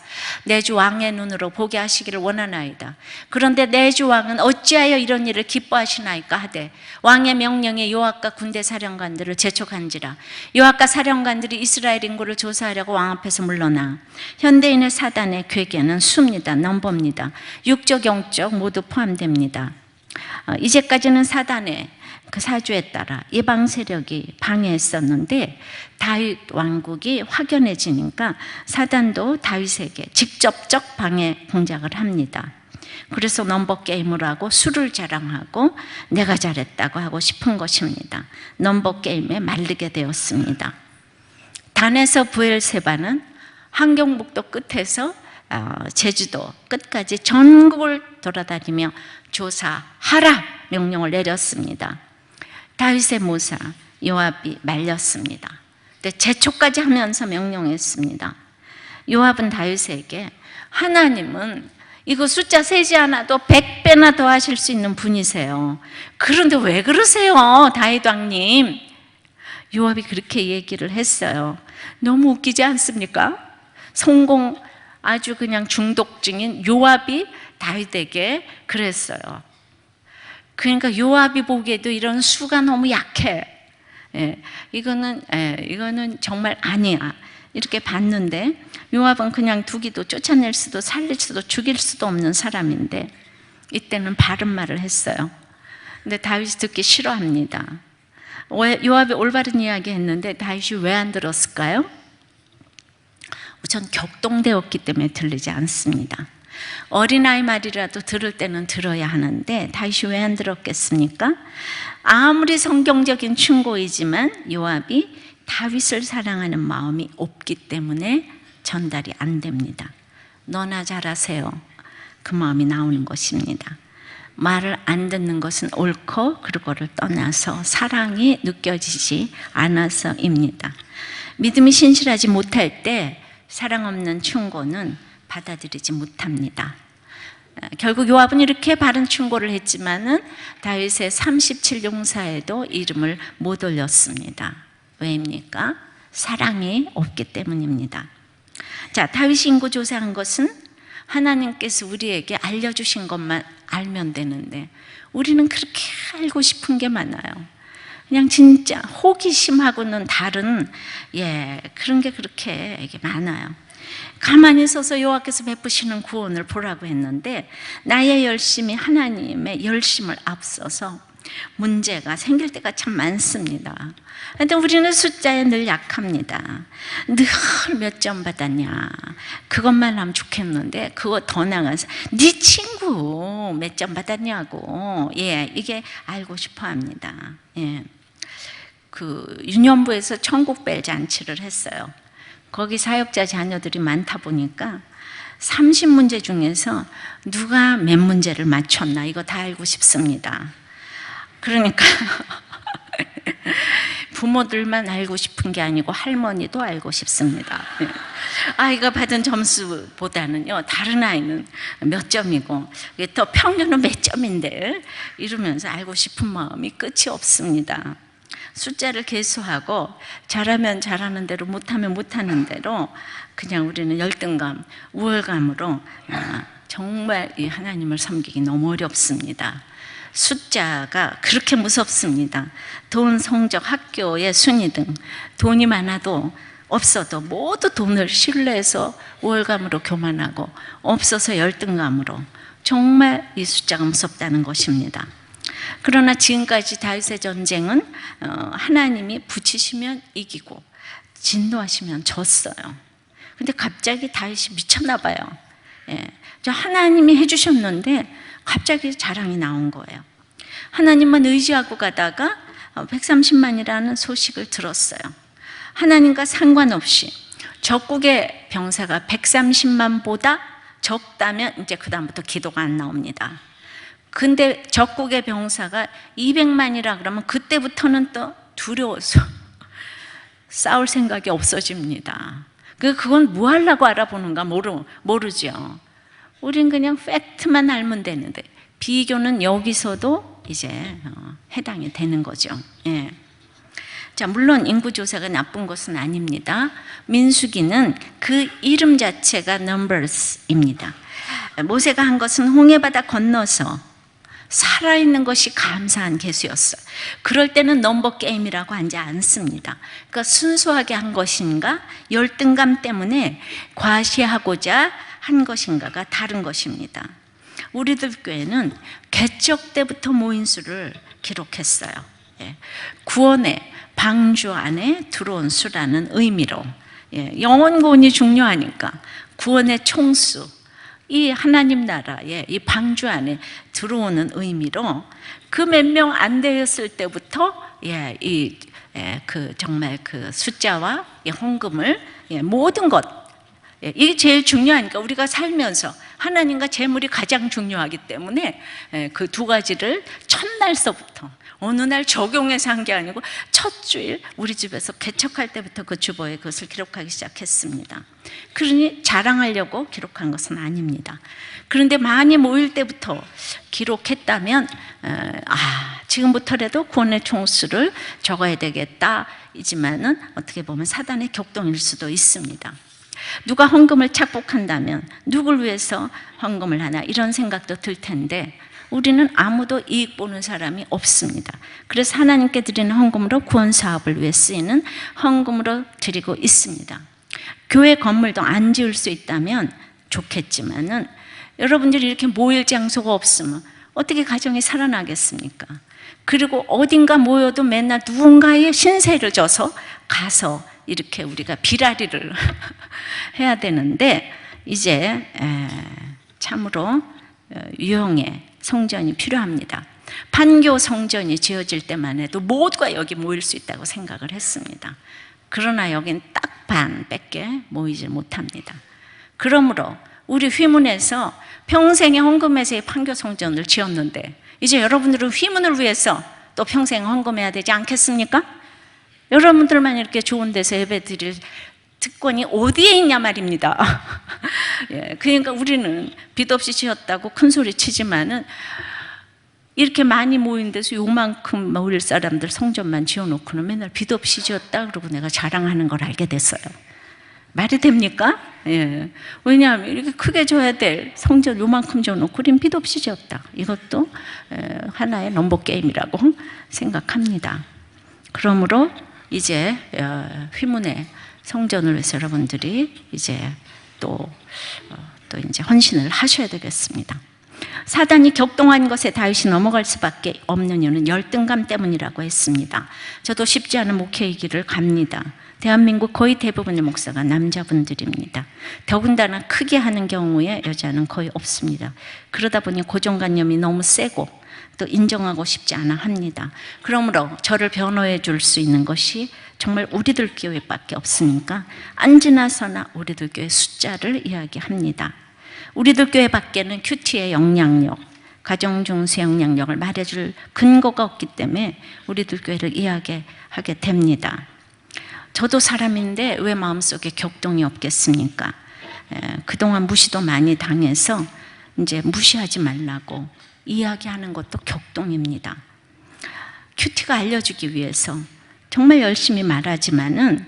A: 내 주 왕의 눈으로 보게 하시기를 원하나이다. 그런데 내 주 왕은 어찌하여 이런 일을 기뻐하시나이까 하되 왕의 명령에 요압과 군대 사령관들을 재촉한지라. 요압과 사령관들이 이스라엘 인구를 조사하려고 왕 앞에서 물러나. 현대인의 사단의 괴계는 수입니다. 넘버입니다. 육적, 영적 모두 포함됩니다. 이제까지는 사단의 그 사주에 따라 이방 세력이 방해했었는데, 다윗 왕국이 확연해지니까 사단도 다윗에게 직접적 방해 공작을 합니다. 그래서 넘버 게임을 하고 수를 자랑하고 내가 잘했다고 하고 싶은 것입니다. 넘버 게임에 말리게 되었습니다. 단에서 브엘세바는 함경북도 끝에서 제주도 끝까지 전국을 돌아다니며 조사하라 명령을 내렸습니다. 다윗의 모사 요압이 말렸습니다. 재촉까지 하면서 명령했습니다. 요압은 다윗에게 하나님은 이거 숫자 세지 않아도 100배나 더 하실 수 있는 분이세요. 그런데 왜 그러세요, 다윗 왕님? 요압이 그렇게 얘기를 했어요. 너무 웃기지 않습니까? 성공 아주 그냥 중독증인 요압이 다윗에게 그랬어요. 그러니까 요압이 보기에도 이런 수가 너무 약해. 이거는 정말 아니야. 이렇게 봤는데 요압은 그냥 두기도 쫓아낼 수도 살릴 수도 죽일 수도 없는 사람인데 이때는 바른 말을 했어요. 근데 다윗이 듣기 싫어합니다. 요압이 올바른 이야기 했는데 다윗이 왜 안 들었을까요? 우선 격동되었기 때문에 들리지 않습니다. 어린아이 말이라도 들을 때는 들어야 하는데 다윗이 왜 안 들었겠습니까? 아무리 성경적인 충고이지만 요압이 다윗을 사랑하는 마음이 없기 때문에 전달이 안 됩니다. 너나 잘하세요. 그 마음이 나오는 것입니다. 말을 안 듣는 것은 옳고 그거를 떠나서 사랑이 느껴지지 않아서입니다. 믿음이 신실하지 못할 때 사랑 없는 충고는 받아들이지 못합니다. 결국 요압은 이렇게 바른 충고를 했지만은 다윗의 37용사에도 이름을 못 올렸습니다. 왜입니까? 사랑이 없기 때문입니다. 자, 다윗이 인구조사한 것은 하나님께서 우리에게 알려주신 것만 알면 되는데 우리는 그렇게 알고 싶은 게 많아요. 그냥 진짜 호기심하고는 다른 그런 게 그렇게 이게 많아요. 가만히 서서 여호와께서 베푸시는 구원을 보라고 했는데 나의 열심이 하나님의 열심을 앞서서 문제가 생길 때가 참 많습니다. 그런데 우리는 숫자에 늘 약합니다. 늘 몇 점 받았냐 그것만 하면 좋겠는데 그거 더 나가서 네 친구 몇 점 받았냐고 이게 알고 싶어 합니다. 그 유년부에서 천국벨 잔치를 했어요. 거기 사역자 자녀들이 많다 보니까 30문제 중에서 누가 몇 문제를 맞췄나 이거 다 알고 싶습니다. 그러니까 부모들만 알고 싶은 게 아니고 할머니도 알고 싶습니다. 아이가 받은 점수보다는요 다른 아이는 몇 점이고 또 평균은 몇 점인데 이러면서 알고 싶은 마음이 끝이 없습니다. 숫자를 계수하고 잘하면 잘하는 대로 못하면 못하는 대로 그냥 우리는 열등감, 우월감으로 정말 이 하나님을 섬기기 너무 어렵습니다. 숫자가 그렇게 무섭습니다. 돈, 성적, 학교의 순위 등 돈이 많아도 없어도 모두 돈을 신뢰해서 우월감으로 교만하고 없어서 열등감으로 정말 이 숫자가 무섭다는 것입니다. 그러나 지금까지 다윗의 전쟁은 하나님이 붙이시면 이기고 진노하시면 졌어요. 근데 갑자기 다윗이 미쳤나 봐요. 하나님이 해주셨는데 갑자기 자랑이 나온 거예요. 하나님만 의지하고 가다가 130만이라는 소식을 들었어요. 하나님과 상관없이 적국의 병사가 130만보다 적다면 이제 그 다음부터 기도가 안 나옵니다. 근데 적국의 병사가 200만이라 그러면 그때부터는 또 두려워서 싸울 생각이 없어집니다. 그건 뭐 하려고 알아보는가 모르죠. 우린 그냥 팩트만 알면 되는데 비교는 여기서도 이제 해당이 되는 거죠. 자, 물론 인구조사가 나쁜 것은 아닙니다. 민수기는 그 이름 자체가 Numbers입니다. 모세가 한 것은 홍해바다 건너서 살아있는 것이 감사한 개수였어요. 그럴 때는 넘버 게임이라고 하지 않습니다. 그러니까 순수하게 한 것인가 열등감 때문에 과시하고자 한 것인가가 다른 것입니다. 우리들 교회는 개척 때부터 모인수를 기록했어요. 구원의 방주 안에 들어온 수라는 의미로 영혼 구원이 중요하니까 구원의 총수 이 하나님 나라의 이 방주 안에 들어오는 의미로 그 몇 명 안 되었을 때부터 정말 그 숫자와 헌금을 모든 것 이게 제일 중요하니까 우리가 살면서 하나님과 재물이 가장 중요하기 때문에 그 두 가지를 첫날서부터 어느 날 적용해서 한 게 아니고 첫 주일 우리 집에서 개척할 때부터 그 주보에 그것을 기록하기 시작했습니다. 그러니 자랑하려고 기록한 것은 아닙니다. 그런데 많이 모일 때부터 기록했다면 지금부터라도 구원의 총수를 적어야 되겠다 이지만은 어떻게 보면 사단의 격동일 수도 있습니다. 누가 헌금을 착복한다면 누굴 위해서 헌금을 하나 이런 생각도 들 텐데 우리는 아무도 이익 보는 사람이 없습니다. 그래서 하나님께 드리는 헌금으로 구원 사업을 위해 쓰이는 헌금으로 드리고 있습니다. 교회 건물도 안 지을 수 있다면 좋겠지만은 여러분들이 이렇게 모일 장소가 없으면 어떻게 가정이 살아나겠습니까? 그리고 어딘가 모여도 맨날 누군가의 신세를 져서 가서 이렇게 우리가 비라리를 해야 되는데, 이제 참으로 유형의 성전이 필요합니다. 판교 성전이 지어질 때만 해도 모두가 여기 모일 수 있다고 생각을 했습니다. 그러나 여긴 딱 반밖에 모이지 못합니다. 그러므로 우리 휘문에서 평생의 헌금에서의 판교 성전을 지었는데, 이제 여러분들은 휘문을 위해서 또 평생 헌금해야 되지 않겠습니까? 여러분들만 이렇게 좋은 데서 예배 드릴 특권이 어디에 있냐 말입니다. 예, 그러니까 우리는 빚 없이 지었다고 큰 소리 치지만은 이렇게 많이 모인 데서 요만큼 모일 사람들 성전만 지어놓고는 맨날 빚 없이 지었다 그러고 내가 자랑하는 걸 알게 됐어요. 말이 됩니까? 예. 왜냐하면 이렇게 크게 져야 될 성전 요만큼 지어놓고 우린 빚 없이 지었다. 이것도 하나의 넘버 게임이라고 생각합니다. 그러므로 이제 휘문의 성전을 위해서 여러분들이 이제 또 이제 헌신을 하셔야 되겠습니다. 사단이 격동한 것에 다윗이 넘어갈 수밖에 없는 이유는 열등감 때문이라고 했습니다. 저도 쉽지 않은 목회의 길을 갑니다. 대한민국 거의 대부분의 목사가 남자분들입니다. 더군다나 크게 하는 경우에 여자는 거의 없습니다. 그러다 보니 고정관념이 너무 세고 또 인정하고 싶지 않아 합니다. 그러므로 저를 변호해 줄 수 있는 것이 정말 우리들 교회밖에 없으니까 안지나서나 우리들 교회 숫자를 이야기합니다. 우리들 교회 밖에는 큐티의 영향력, 가정 중세 영향력을 말해줄 근거가 없기 때문에 우리들 교회를 이야기하게 됩니다. 저도 사람인데 왜 마음속에 격동이 없겠습니까? 그동안 무시도 많이 당해서 이제 무시하지 말라고 이야기하는 것도 격동입니다. 큐티가 알려주기 위해서 정말 열심히 말하지만은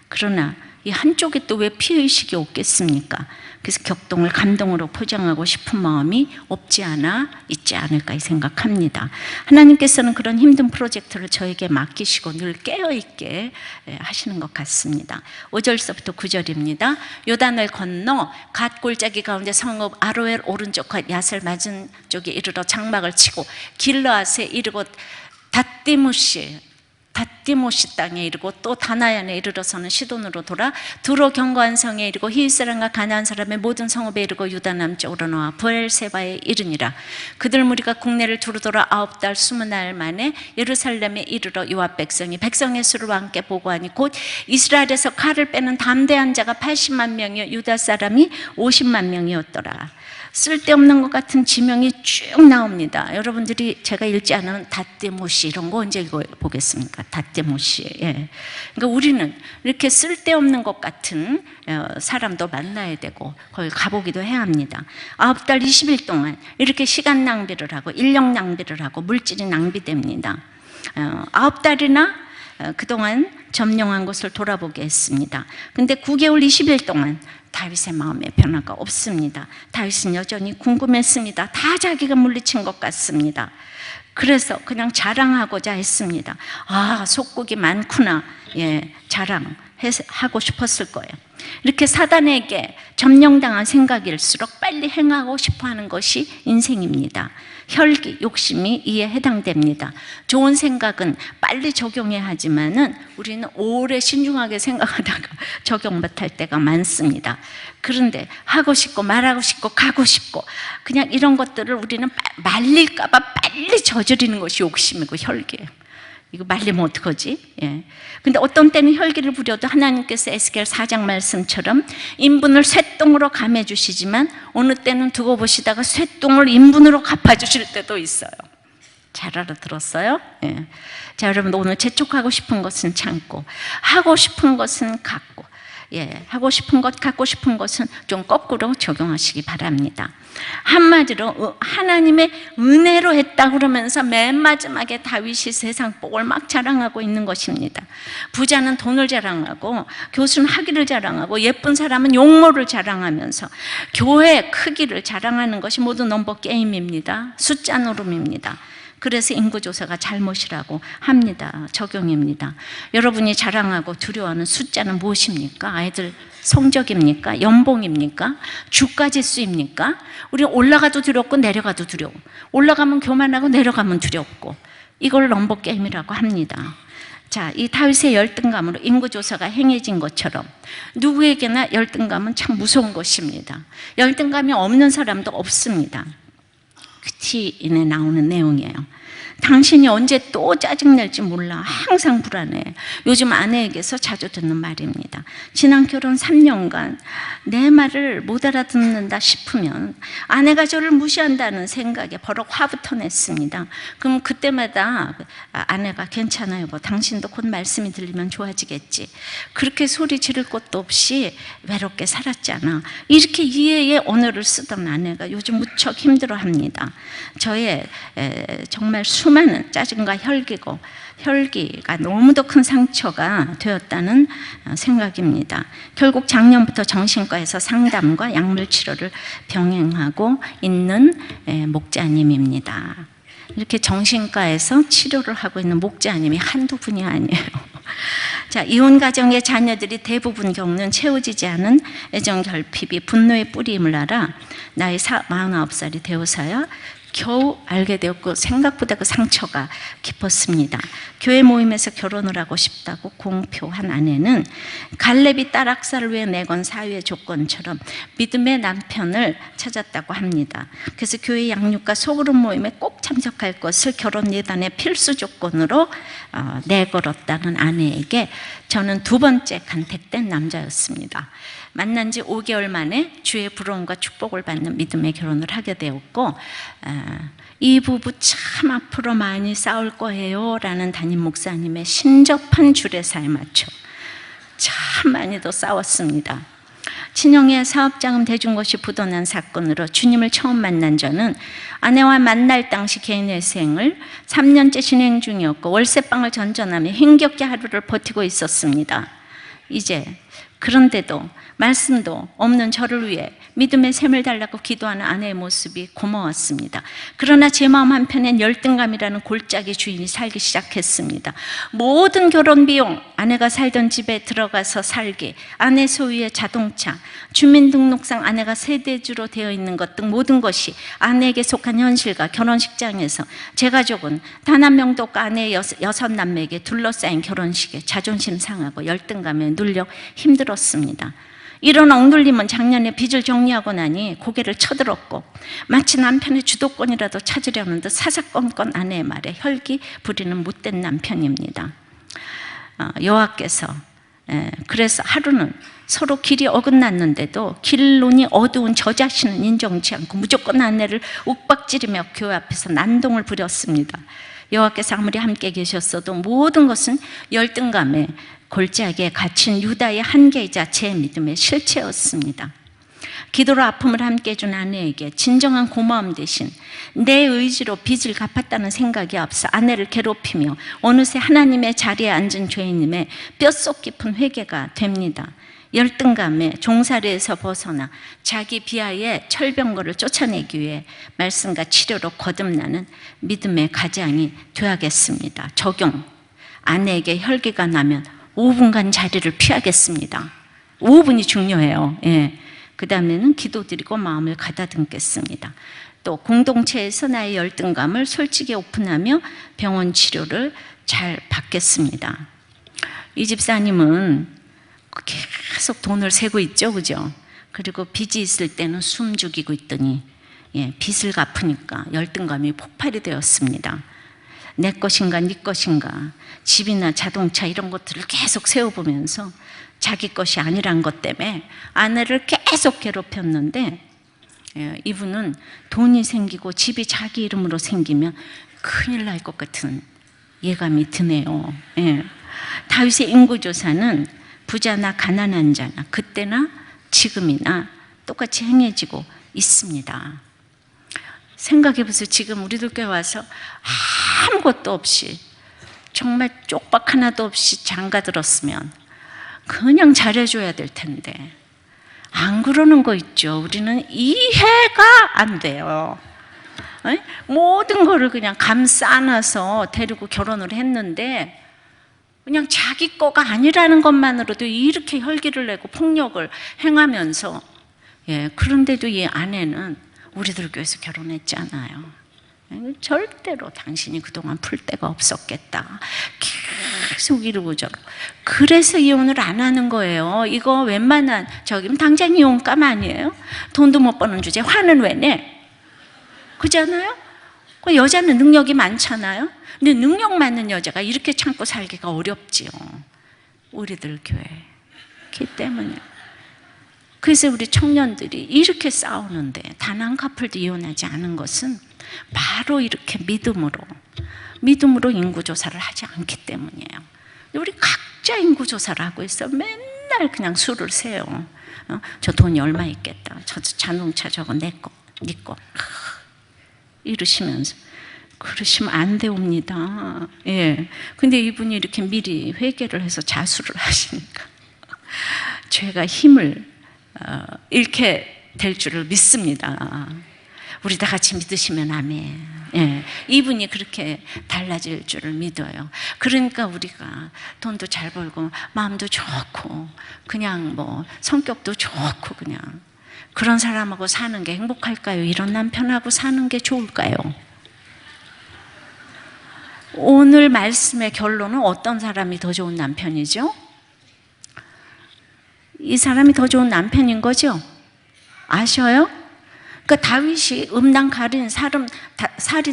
A: 그러나 이 한쪽에 또 왜 피의식이 없겠습니까? 그래서 격동을 감동으로 포장하고 싶은 마음이 없지 않아 있지 않을까 생각합니다. 하나님께서는 그런 힘든 프로젝트를 저에게 맡기시고 늘 깨어있게 하시는 것 같습니다. 5절서부터 9절입니다. 요단을 건너 갓 골짜기 가운데 성읍 아로엘 오른쪽 얏을 맞은 쪽에 이르러 장막을 치고 길르앗에 이르고 닷디모시 땅에 이르고 또 다나얀에 이르러서는 시돈으로 돌아 두로 견고한 성에 이르고 히윗 사람과 가나안 사람의 모든 성읍에 이르고 유다 남쪽으로 나와 브엘세바에 이르니라. 그들 무리가 국내를 두루 돌아 9달 20날 만에 예루살렘에 이르러 요압 백성이 백성의 수를 왕께 보고하니 곧 이스라엘에서 칼을 빼는 담대한 자가 80만 명이요 유다 사람이 50만 명이었더라. 쓸데없는 것 같은 지명이 쭉 나옵니다. 여러분들이 제가 읽지 않은 닷데모시 이런 거 언제 읽어보겠습니까? 닷데모시. 예. 그러니까 우리는 이렇게 쓸데없는 것 같은 사람도 만나야 되고 거기 가보기도 해야 합니다. 9달 20일 동안 이렇게 시간 낭비를 하고 인력 낭비를 하고 물질이 낭비됩니다. 9달이나 그동안 점령한 것을 돌아보게 했습니다. 근데 9개월 20일 동안 다윗의 마음에 변화가 없습니다. 다윗은 여전히 궁금했습니다. 다 자기가 물리친 것 같습니다. 그래서 그냥 자랑하고자 했습니다. 아, 속국이 많구나. 예, 자랑하고 싶었을 거예요. 이렇게 사단에게 점령당한 생각일수록 빨리 행하고 싶어하는 것이 인생입니다. 혈기, 욕심이 이에 해당됩니다. 좋은 생각은 빨리 적용해야 하지만은 우리는 오래 신중하게 생각하다가 적용 못할 때가 많습니다. 그런데 하고 싶고 말하고 싶고 가고 싶고 그냥 이런 것들을 우리는 말릴까 봐 빨리 저지르는 것이 욕심이고 혈기예요. 이거 말리면 어떡하지? 예. 근데 어떤 때는 혈기를 부려도 하나님께서 에스겔 4장 말씀처럼 인분을 쇠똥으로 감해 주시지만 어느 때는 두고 보시다가 쇠똥을 인분으로 갚아 주실 때도 있어요. 잘 알아들었어요? 예. 자, 여러분 오늘 재촉하고 싶은 것은 참고 하고 싶은 것은 갖고 예, 하고 싶은 것, 갖고 싶은 것은 좀 거꾸로 적용하시기 바랍니다. 한마디로 하나님의 은혜로 했다 그러면서 맨 마지막에 다윗이 세상 복을 막 자랑하고 있는 것입니다. 부자는 돈을 자랑하고 교수는 학위를 자랑하고 예쁜 사람은 용모를 자랑하면서 교회 크기를 자랑하는 것이 모두 넘버 게임입니다. 숫자 노름입니다. 그래서 인구조사가 잘못이라고 합니다. 적용입니다. 여러분이 자랑하고 두려워하는 숫자는 무엇입니까? 아이들 성적입니까? 연봉입니까? 주가지수입니까? 우리 올라가도 두렵고 내려가도 두려워. 올라가면 교만하고 내려가면 두렵고, 이걸 넘버게임이라고 합니다. 자, 이 다윗의 열등감으로 인구조사가 행해진 것처럼 누구에게나 열등감은 참 무서운 것입니다. 열등감이 없는 사람도 없습니다. 큐티인에 나오는 내용이에요. 당신이 언제 또 짜증낼지 몰라. 항상 불안해. 요즘 아내에게서 자주 듣는 말입니다. 지난 결혼 3년간 내 말을 못 알아듣는다 싶으면 아내가 저를 무시한다는 생각에 버럭 화부터 냈습니다. 그럼 그때마다 아내가 괜찮아요, 여보, 당신도 곧 말씀이 들리면 좋아지겠지. 그렇게 소리 지를 것도 없이 외롭게 살았잖아. 이렇게 이해의 언어를 쓰던 아내가 요즘 무척 힘들어합니다. 저의 정말 수많은 짜증과 혈기가 너무도 큰 상처가 되었다는 생각입니다. 결국 작년부터 정신과에서 상담과 약물 치료를 병행하고 있는 목자님입니다. 이렇게 정신과에서 치료를 하고 있는 목자님이 한두 분이 아니에요. 자, 이혼 가정의 자녀들이 대부분 겪는 채워지지 않은 애정 결핍이 분노의 뿌리임을 알아 나이 49살이 되어서야 겨우 알게 되었고, 생각보다 그 상처가 깊었습니다. 교회 모임에서 결혼을 하고 싶다고 공표한 아내는 갈렙이 딸 악사를 위해 내건 사위의 조건처럼 믿음의 남편을 찾았다고 합니다. 그래서 교회 양육과 소그룹 모임에 꼭 참석할 것을 결혼 예단의 필수 조건으로 내걸었다는 아내에게 저는 두 번째 간택된 남자였습니다. 만난 지 5개월 만에 주의 부러움과 축복을 받는 믿음의 결혼을 하게 되었고, 이 부부 참 앞으로 많이 싸울 거예요 라는 담임 목사님의 신접한 주례사에 맞춰 참 많이도 싸웠습니다. 친형의 사업자금 대준 것이 부도난 사건으로 주님을 처음 만난 저는 아내와 만날 당시 개인회생을 3년째 진행 중이었고 월세방을 전전하며 힘겹게 하루를 버티고 있었습니다. 그런데도 말씀도 없는 저를 위해 믿음의 샘을 달라고 기도하는 아내의 모습이 고마웠습니다. 그러나 제 마음 한편엔 열등감이라는 골짜기 주인이 살기 시작했습니다. 모든 결혼 비용, 아내가 살던 집에 들어가서 살기, 아내 소유의 자동차, 주민등록상 아내가 세대주로 되어 있는 것 등 모든 것이 아내에게 속한 현실과 결혼식장에서 제 가족은 단 한 명도 없고 아내의 6남매에게 둘러싸인 결혼식에 자존심 상하고 열등감에 눌려 힘들었습니다. 이런 억눌림은 작년에 빚을 정리하고 나니 고개를 쳐들었고, 마치 남편의 주도권이라도 찾으려는 듯 사사건건 아내의 말에 혈기 부리는 못된 남편입니다. 여호와께서 그래서 하루는 서로 길이 어긋났는데도 길론이 어두운 저 자신은 인정치 않고 무조건 아내를 욱박지르며 교회 앞에서 난동을 부렸습니다. 여호와께서 아무리 함께 계셨어도 모든 것은 열등감에 골짜기에 갇힌 유다의 한계이자 제 믿음의 실체였습니다. 기도로 아픔을 함께 해준 아내에게 진정한 고마움 대신 내 의지로 빚을 갚았다는 생각이 앞서 아내를 괴롭히며 어느새 하나님의 자리에 앉은 죄인임에 뼛속 깊은 회개가 됩니다. 열등감에 종살이에서 벗어나 자기 비하의 철병거를 쫓아내기 위해 말씀과 치료로 거듭나는 믿음의 가장이 되어야겠습니다. 적용. 아내에게 혈기가 나면 5분간 자리를 피하겠습니다. 5분이 중요해요. 그 다음에는 기도드리고 마음을 가다듬겠습니다. 또 공동체에서 나의 열등감을 솔직히 오픈하며 병원 치료를 잘 받겠습니다. 이 집사님은 계속 돈을 세고 있죠, 그죠? 그리고 빚이 있을 때는 숨 죽이고 있더니 빚을 갚으니까 열등감이 폭발이 되었습니다. 내 것인가 네 것인가, 집이나 자동차 이런 것들을 계속 세워보면서 자기 것이 아니란 것 때문에 아내를 계속 괴롭혔는데, 이분은 돈이 생기고 집이 자기 이름으로 생기면 큰일 날 것 같은 예감이 드네요. 다윗의 인구조사는 부자나 가난한 자나 그때나 지금이나 똑같이 행해지고 있습니다. 생각해보세요. 지금 우리들 교회 와서 아무것도 없이, 정말 쪽박 하나도 없이 장가 들었으면 그냥 잘해줘야 될 텐데 안 그러는 거 있죠. 우리는 이해가 안 돼요. 모든 거를 그냥 감싸 안아서 데리고 결혼을 했는데 그냥 자기 거가 아니라는 것만으로도 이렇게 혈기를 내고 폭력을 행하면서, 그런데도 이 아내는 우리들 교회에서 결혼했잖아요. 절대로 당신이 그동안 풀 데가 없었겠다. 계속 이러고 저러고. 그래서 이혼을 안 하는 거예요. 이거 웬만한 당장 이혼감 아니에요? 돈도 못 버는 주제 화는 왜 내? 그잖아요? 그 여자는 능력이 많잖아요. 근데 능력 많은 여자가 이렇게 참고 살기가 어렵지요. 우리들 교회이기 때문에. 그래서 우리 청년들이 이렇게 싸우는데 단 한 커플도 이혼하지 않은 것은 바로 이렇게 믿음으로 인구조사를 하지 않기 때문이에요. 우리 각자 인구조사를 하고 있어. 맨날 그냥 수를 세요. 저 돈이 얼마 있겠다. 저 자동차 저거 내 거, 네 거. 이러시면서. 그러시면 안 되옵니다. 근데 이분이 이렇게 미리 회개를 해서 자수를 하시니까 죄가 힘을 잃게 될 줄을 믿습니다. 우리 다 같이 믿으시면 아멘. 이분이 그렇게 달라질 줄을 믿어요. 그러니까 우리가 돈도 잘 벌고 마음도 좋고 그냥 뭐 성격도 좋고 그냥 그런 사람하고 사는 게 행복할까요? 이런 남편하고 사는 게 좋을까요? 오늘 말씀의 결론은 어떤 사람이 더 좋은 남편이죠? 이 사람이 더 좋은 남편인 거죠? 아셔요? 그러니까 다윗이 음란 가린 살인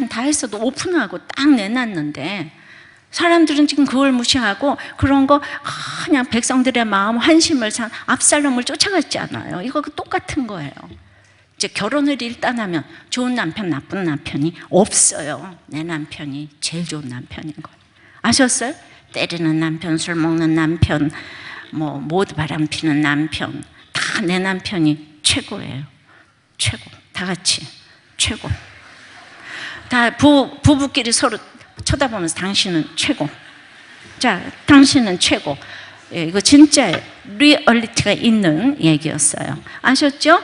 A: 다 했어도 오픈하고 딱 내놨는데 사람들은 지금 그걸 무시하고 그런 거 그냥 백성들의 마음 환심을 산 압살롬을 쫓아갔지 않아요. 이거 똑같은 거예요. 이제 결혼을 일단 하면 좋은 남편, 나쁜 남편이 없어요. 내 남편이 제일 좋은 남편인 거예요. 아셨어요? 때리는 남편, 술 먹는 남편, 모두 바람 피는 남편, 다 내 남편이 최고예요. 최고. 다 같이 최고. 다 부부끼리 서로 쳐다보면서 당신은 최고. 자, 당신은 최고. 이거 진짜 리얼리티가 있는 얘기였어요. 아셨죠?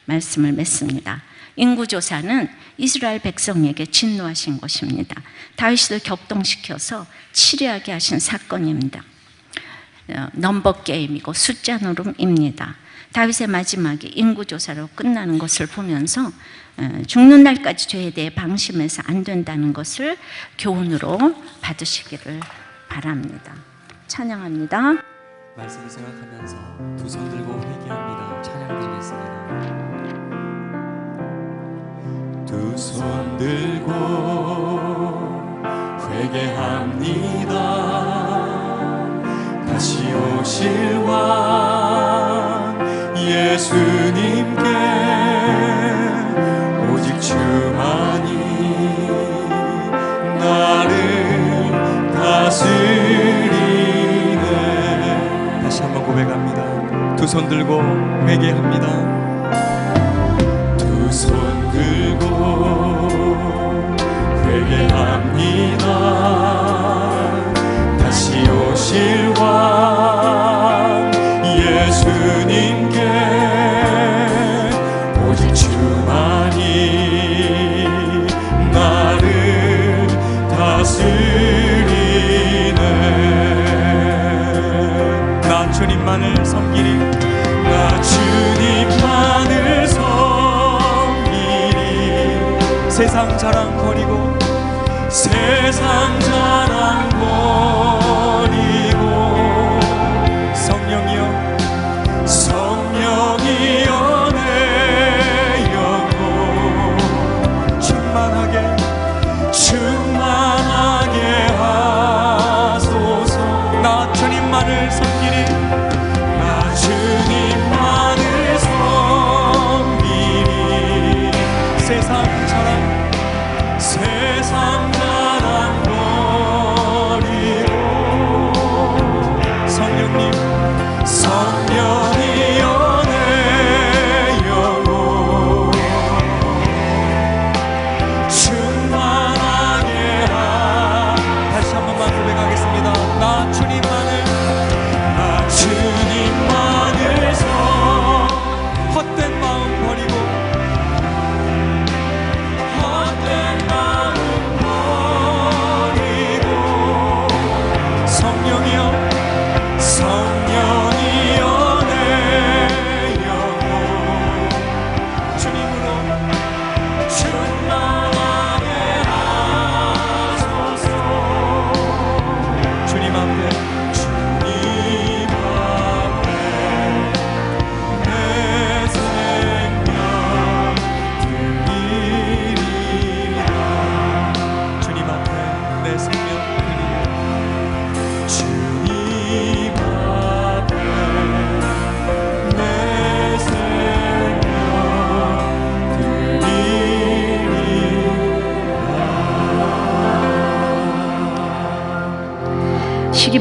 A: 말씀을 맺습니다. 인구조사는 이스라엘 백성에게 진노하신 것입니다. 다윗을 격동시켜서 치리하게 하신 사건입니다. 넘버 게임이고 숫자 노름입니다. 다윗의 마지막이 인구조사로 끝나는 것을 보면서 죽는 날까지 죄에 대해 방심해서 안 된다는 것을 교훈으로 받으시기를 바랍니다. 찬양합니다.
B: 말씀을 생각하면서 두 손 들고 회개합니다. 찬양 드리겠습니다. 두 손 들고 회개합니다. 다시 오실 왕 예수님께 오직 주만이 나를 다스리네. 다시 한번 고백합니다. 두 손 들고 회개합니다. 두 손 들고 회개합니다. 다시 오실 왕 예수님께 오직 주만이 나를 다스리네. 나 주님만을 섬기리. 나 주님만을 섬기리. 세상 자랑 버리고 세상 자랑 버리고 성령이여 성령이여 내 영혼 충만하게 하소서. 나 주님만을 섬기리. 나 주님만을 섬기리. 세상 자랑 버리고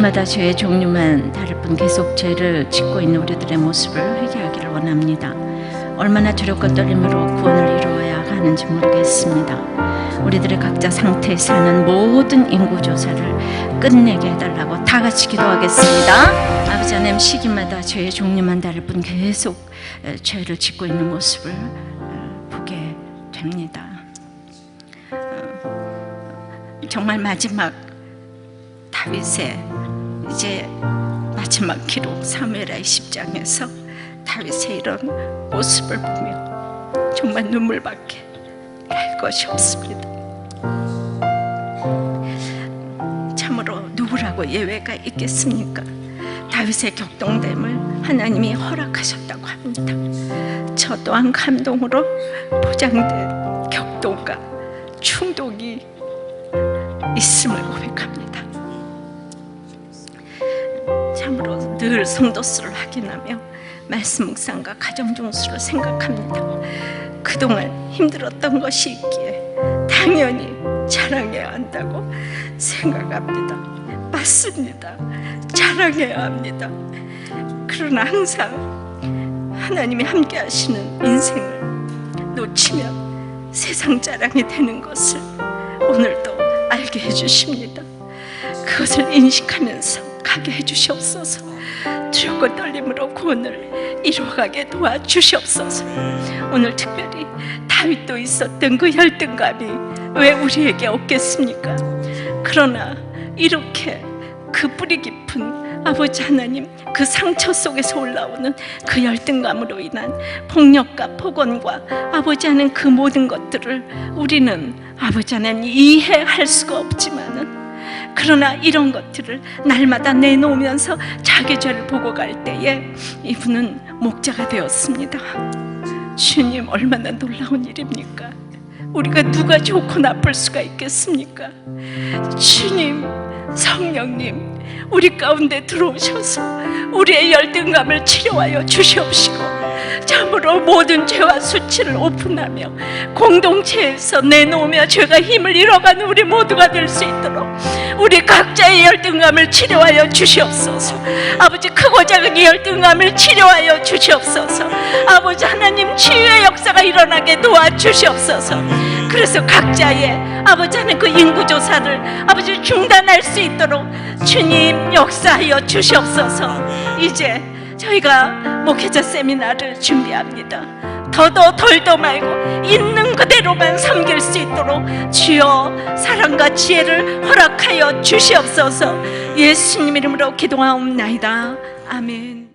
A: 시기마다 죄의 종류만 다를 뿐 계속 죄를 짓고 있는 우리들의 모습을 회개하기를 원합니다. 얼마나 두렵고 떨림으로 구원을 이루어야 하는지 모르겠습니다. 우리들의 각자 상태에 사는 모든 인구조사를 끝내게 해달라고 다 같이 기도하겠습니다. 아버지 하나님, 시기마다 죄의 종류만 다를 뿐 계속 죄를 짓고 있는 모습을 보게 됩니다. 정말 마지막 다윗의 이제 마지막 기록 사무엘하 20장에서 다윗의 이런 모습을 보며 정말 눈물밖에 날 것이 없습니다. 참으로 누구라고 예외가 있겠습니까? 다윗의 격동됨을 하나님이 허락하셨다고 합니다. 저 또한 감동으로 포장된 격동과 충동이 있음을 고백합니다. 참으로 늘 성도수를 확인하며 말씀 묵상과 가정 중수를 생각합니다. 그동안 힘들었던 것이 있기에 당연히 자랑해야 한다고 생각합니다. 맞습니다. 자랑해야 합니다. 그러나 항상 하나님이 함께 하시는 인생을 놓치면 세상 자랑이 되는 것을 오늘도 알게 해주십니다. 그것을 인식하면서 가게 해주시옵소서. 두렵고 떨림으로 구원을 이루어가게 도와주시옵소서. 오늘 특별히 다윗도 있었던 그 열등감이 왜 우리에게 없겠습니까? 그러나 이렇게 그 뿌리 깊은 아버지 하나님, 그 상처 속에서 올라오는 그 열등감으로 인한 폭력과 폭언과 아버지 하나님, 그 모든 것들을 우리는 아버지 하나님 이해할 수가 없지만은, 그러나 이런 것들을 날마다 내놓으면서 자기 죄를 보고 갈 때에 이분은 목자가 되었습니다. 주님, 얼마나 놀라운 일입니까? 우리가 누가 좋고 나쁠 수가 있겠습니까? 주님, 성령님, 우리 가운데 들어오셔서 우리의 열등감을 치료하여 주시옵시고, 참으로 모든 죄와 수치를 오픈하며 공동체에서 내놓으며 죄가 힘을 잃어가는 우리 모두가 될 수 있도록 우리 각자의 열등감을 치료하여 주시옵소서. 아버지, 크고 작은 열등감을 치료하여 주시옵소서. 아버지 하나님, 치유의 역사가 일어나게 도와주시옵소서. 그래서 각자의 아버지 하나님 그 인구조사를 아버지 중단할 수 있도록 주님 역사하여 주시옵소서. 이제 저희가 목회자 세미나를 준비합니다. 더도 덜도 말고 있는 그대로만 섬길 수 있도록 주여 사랑과 지혜를 허락하여 주시옵소서. 예수님 이름으로 기도하옵나이다. 아멘.